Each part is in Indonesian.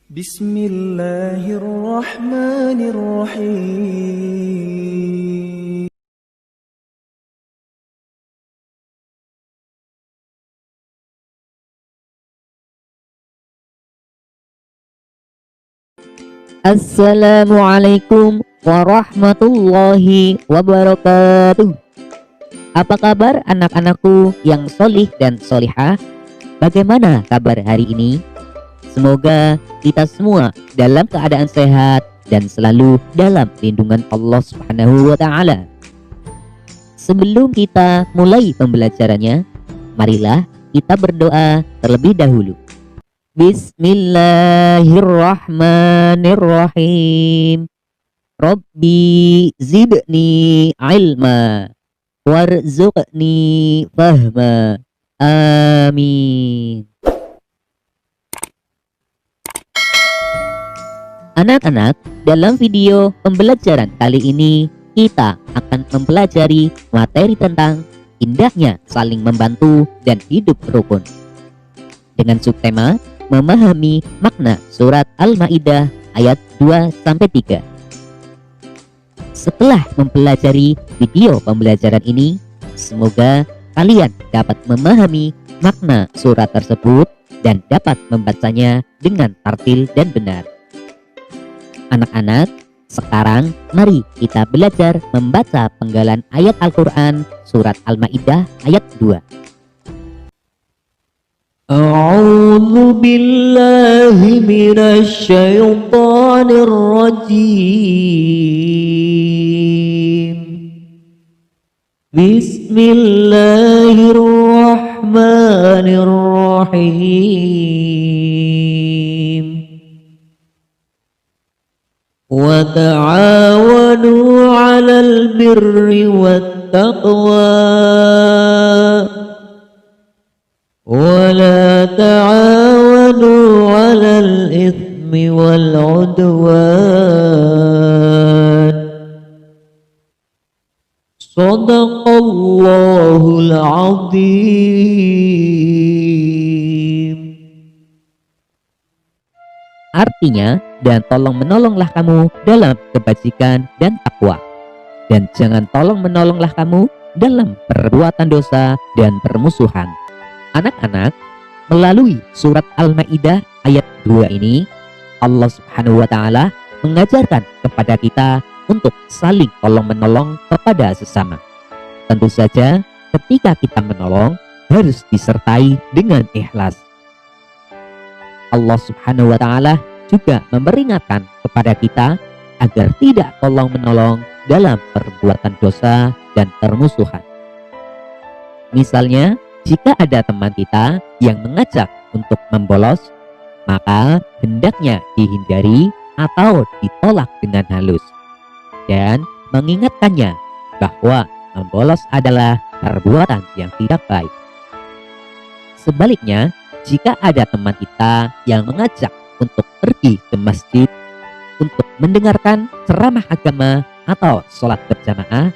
Bismillahirrahmanirrahim. Assalamualaikum warahmatullahi wabarakatuh. Apa kabar anak-anakku yang solih dan solihah? Bagaimana kabar hari ini? Semoga kita semua dalam keadaan sehat dan selalu dalam lindungan Allah Subhanahu wa Ta'ala. Sebelum kita mulai pembelajarannya, marilah kita berdoa terlebih dahulu. Bismillahirrahmanirrahim. Rabbi zidni ilma warzuqni fahma. Amin. Anak-anak, dalam video pembelajaran kali ini kita akan mempelajari materi tentang indahnya saling membantu dan hidup rukun dengan subtema memahami makna surat Al-Maidah ayat 2-3. Setelah mempelajari video pembelajaran ini, semoga kalian dapat memahami makna surat tersebut dan dapat membacanya dengan tartil dan benar. Anak-anak, sekarang mari kita belajar membaca penggalan ayat Al-Quran surat Al-Maidah ayat 2. A'udzu billahi minasy syaithanir rajim. Bismillahirrahmanirrahim. Wa ta'awanu 'alal birri wat taqwa wa la ta'awanu 'alal itsmi wal 'udwan. Shadaqallahul 'azim. Artinya, dan tolong menolonglah kamu dalam kebajikan dan takwa, dan jangan tolong menolonglah kamu dalam perbuatan dosa dan permusuhan. Anak-anak, melalui surat Al-Maidah ayat 2 ini, Allah Subhanahu wa Ta'ala mengajarkan kepada kita untuk saling tolong menolong kepada sesama. Tentu saja, ketika kita menolong harus disertai dengan ikhlas. Allah Subhanahu wa Ta'ala juga memperingatkan kepada kita agar tidak tolong menolong dalam perbuatan dosa dan permusuhan. Misalnya, jika ada teman kita yang mengajak untuk membolos, maka hendaknya dihindari atau ditolak dengan halus dan mengingatkannya bahwa membolos adalah perbuatan yang tidak baik. Sebaliknya, jika ada teman kita yang mengajak untuk pergi ke masjid untuk mendengarkan ceramah agama atau sholat berjamaah,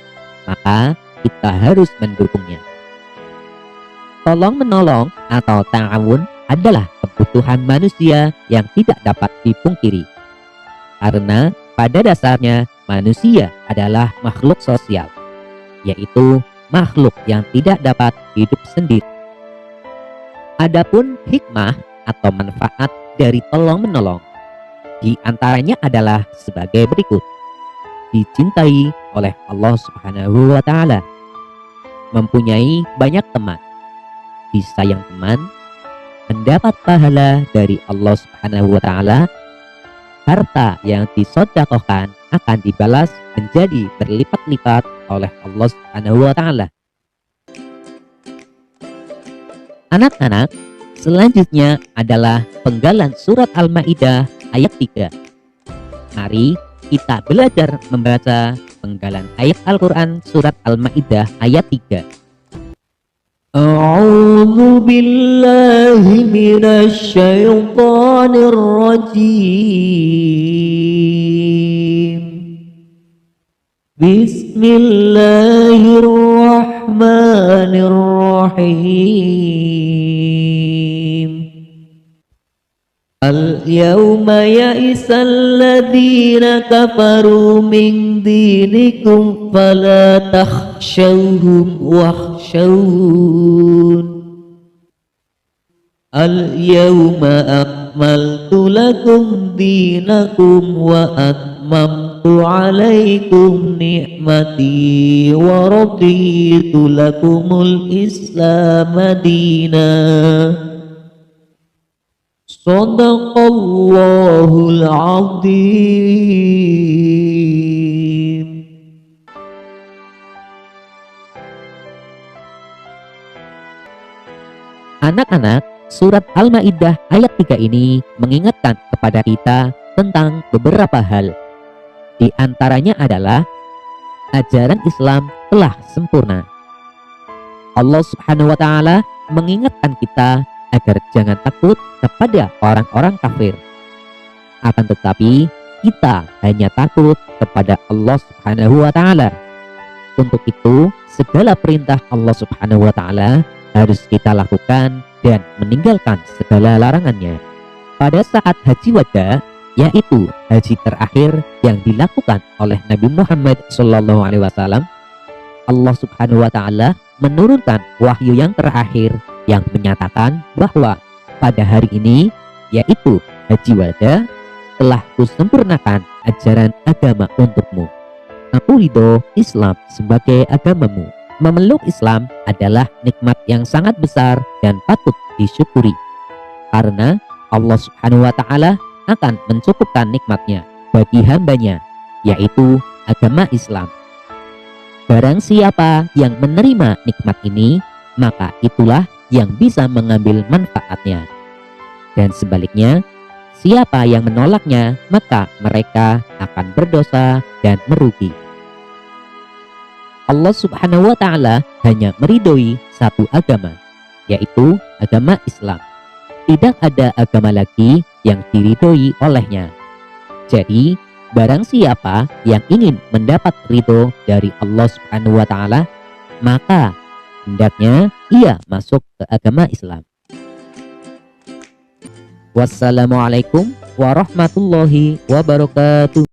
maka kita harus mendukungnya. Tolong menolong atau ta'awun adalah kebutuhan manusia yang tidak dapat dipungkiri. Karena pada dasarnya manusia adalah makhluk sosial, yaitu makhluk yang tidak dapat hidup sendiri. Adapun hikmah atau manfaat dari tolong menolong di antaranya adalah sebagai berikut. Dicintai oleh Allah Subhanahu wa Ta'ala, mempunyai banyak teman, disayang teman, mendapat pahala dari Allah Subhanahu wa Ta'ala, harta yang disedekahkan akan dibalas menjadi berlipat-lipat oleh Allah Subhanahu wa Ta'ala. Anak-anak, selanjutnya adalah penggalan surat Al-Maidah ayat 3. Mari kita belajar membaca penggalan ayat Al-Quran surat Al-Maidah ayat 3. A'udzu billahi minasy syaithanir rajim. Bismillahirrahmanirrahim. اليوم يئس الذين كفروا من دينكم فلا تخشوهم واخشون اليوم أكملت لكم دينكم وأتممت عليكم نعمتي ورضيت لكم الإسلام دينا صدق الله العظيم. Anak-anak, surat Al-Maidah ayat 3 ini mengingatkan kepada kita tentang beberapa hal. Di antaranya adalah ajaran Islam telah sempurna. Allah Subhanahu wa taala mengingatkan kita agar jangan takut kepada orang-orang kafir. Akan tetapi, kita hanya takut kepada Allah Subhanahu wa taala. Untuk itu, segala perintah Allah Subhanahu wa taala harus kita lakukan dan meninggalkan segala larangannya. Pada saat haji wada, yaitu haji terakhir yang dilakukan oleh Nabi Muhammad SAW, Allah Subhanahu wa taala menurunkan wahyu yang terakhir yang menyatakan bahwa pada hari ini, yaitu haji wada, telah kusempurnakan ajaran agama untukmu. Aku ridho Islam sebagai agamamu. Memeluk Islam adalah nikmat yang sangat besar dan patut disyukuri, karena Allah Subhanahu wa taala akan mencukupkan nikmatnya bagi hambanya, yaitu agama Islam. Barang siapa yang menerima nikmat ini, maka itulah yang bisa mengambil manfaatnya. Dan sebaliknya, siapa yang menolaknya, maka mereka akan berdosa dan merugi. Allah Subhanahu wa taala hanya meridhoi satu agama, yaitu agama Islam. Tidak ada agama lagi yang diridhoi olehnya. Jadi, barang siapa yang ingin mendapat ridho dari Allah Subhanahu wa taala, maka hendaknya ia masuk ke agama Islam. Wassalamualaikum warahmatullahi wabarakatuh.